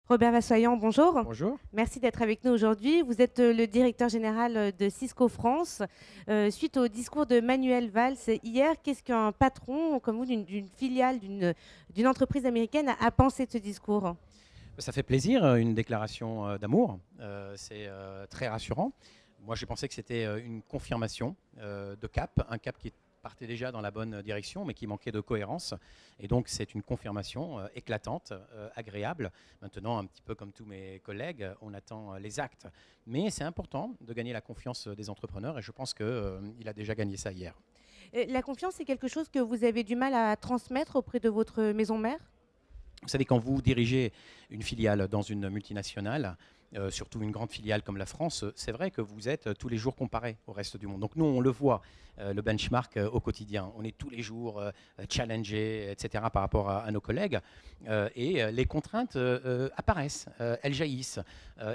Robert Vassoyant, bonjour. Bonjour. Merci d'être avec nous aujourd'hui. Vous êtes le directeur général de Cisco France. Suite au discours de Manuel Valls hier, qu'est-ce qu'un patron comme vous d'une filiale d'une entreprise américaine a pensé de ce discours? Ça fait plaisir, une déclaration d'amour. C'est très rassurant. Moi, j'ai pensé que c'était une confirmation de cap, un cap qui partait déjà dans la bonne direction, mais qui manquait de cohérence. Et donc, c'est une confirmation éclatante, agréable. Maintenant, un petit peu comme tous mes collègues, on attend les actes. Mais c'est important de gagner la confiance des entrepreneurs, et je pense qu'il a déjà gagné ça hier. La confiance, c'est quelque chose que vous avez du mal à transmettre auprès de votre maison mère? Vous savez, quand vous dirigez une filiale dans une multinationale, surtout une grande filiale comme la France, c'est vrai que vous êtes tous les jours comparé au reste du monde. Donc nous, on le voit, le benchmark au quotidien. On est tous les jours challengés, etc., par rapport à nos collègues. Et les contraintes apparaissent, elles jaillissent.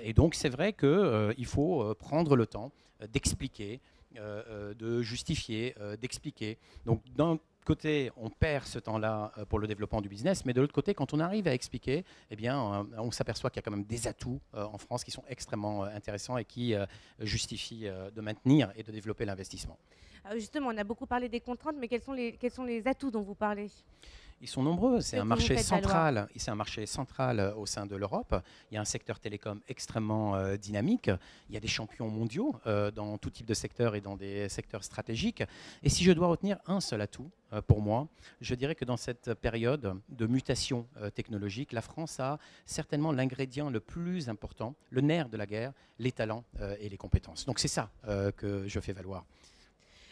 Et donc c'est vrai qu'il faut prendre le temps d'expliquer, de justifier, d'expliquer. Donc d'un côté, on perd ce temps-là pour le développement du business, mais de l'autre côté, quand on arrive à expliquer, eh bien, on s'aperçoit qu'il y a quand même des atouts en France qui sont extrêmement intéressants et qui justifient de maintenir et de développer l'investissement. Justement, on a beaucoup parlé des contraintes, mais quels sont les atouts dont vous parlez? Ils sont nombreux, c'est un Que vous marché faites valoir. central, et c'est un marché central au sein de l'Europe. Il y a un secteur télécom extrêmement dynamique, il y a des champions mondiaux dans tout type de secteur et dans des secteurs stratégiques. Et si je dois retenir un seul atout pour moi, je dirais que dans cette période de mutation technologique, la France a certainement l'ingrédient le plus important, le nerf de la guerre, les talents et les compétences. Donc c'est ça que je fais valoir.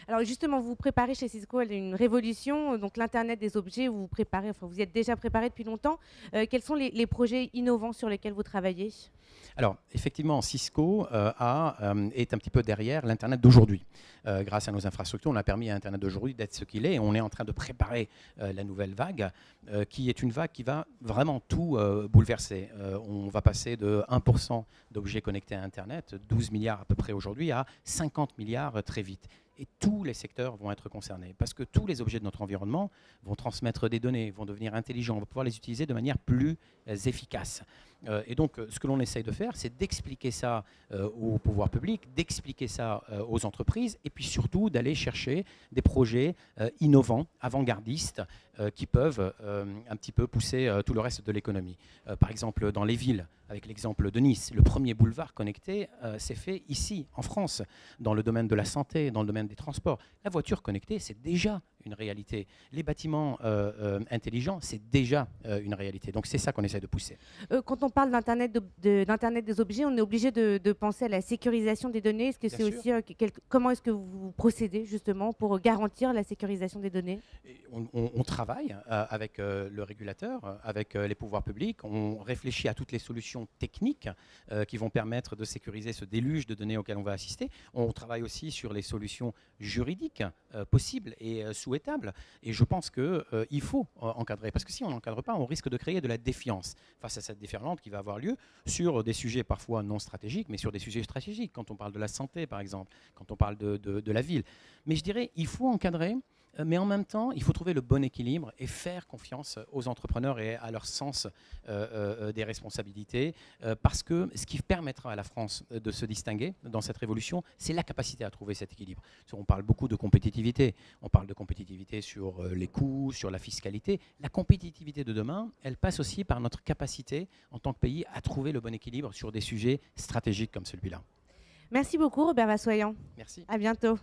Alors justement, vous préparez chez Cisco une révolution, donc l'Internet des objets, vous vous préparez, enfin vous y êtes déjà préparé depuis longtemps. Quels sont les projets innovants sur lesquels vous travaillez? Alors, effectivement, Cisco est un petit peu derrière l'Internet d'aujourd'hui. Grâce à nos infrastructures, on a permis à l'Internet d'aujourd'hui d'être ce qu'il est. Et on est en train de préparer la nouvelle vague, qui est une vague qui va vraiment tout bouleverser. On va passer de 1% d'objets connectés à Internet, 12 milliards à peu près aujourd'hui, à 50 milliards très vite. Et tous les secteurs vont être concernés, parce que tous les objets de notre environnement vont transmettre des données, vont devenir intelligents, on va pouvoir les utiliser de manière plus efficace. Et donc, ce que l'on essaye de faire, c'est d'expliquer ça au pouvoir public, d'expliquer ça aux entreprises, et puis surtout d'aller chercher des projets innovants, avant-gardistes, qui peuvent un petit peu pousser tout le reste de l'économie. Par exemple, dans les villes, avec l'exemple de Nice, le premier boulevard connecté s'est fait ici, en France, dans le domaine de la santé, dans le domaine des transports. La voiture connectée, c'est déjà une réalité. Les bâtiments intelligents, c'est déjà une réalité. Donc c'est ça qu'on essaie de pousser. Quand on parle d'Internet des objets, on est obligé de penser à la sécurisation des données. Est-ce que Bien c'est sûr. aussi comment est-ce que vous procédez justement pour garantir la sécurisation des données? Et on travaille avec le régulateur, avec les pouvoirs publics. On réfléchit à toutes les solutions techniques qui vont permettre de sécuriser ce déluge de données auquel on va assister. On travaille aussi sur les solutions juridiques possibles et souhaitables. Et je pense qu'il faut encadrer. Parce que si on n'encadre pas, on risque de créer de la défiance face à cette déferlante qui va avoir lieu sur des sujets parfois non stratégiques, mais sur des sujets stratégiques, quand on parle de la santé, par exemple, quand on parle de la ville. Mais je dirais, il faut encadrer, mais en même temps, il faut trouver le bon équilibre et faire confiance aux entrepreneurs et à leur sens des responsabilités, parce que ce qui permettra à la France de se distinguer dans cette révolution, c'est la capacité à trouver cet équilibre. On parle beaucoup de compétitivité, on parle de compétitivité sur les coûts, sur la fiscalité. La compétitivité de demain, elle passe aussi par notre capacité en tant que pays à trouver le bon équilibre sur des sujets stratégiques comme celui-là. Merci beaucoup, Robert Vassoyant. Merci. À bientôt.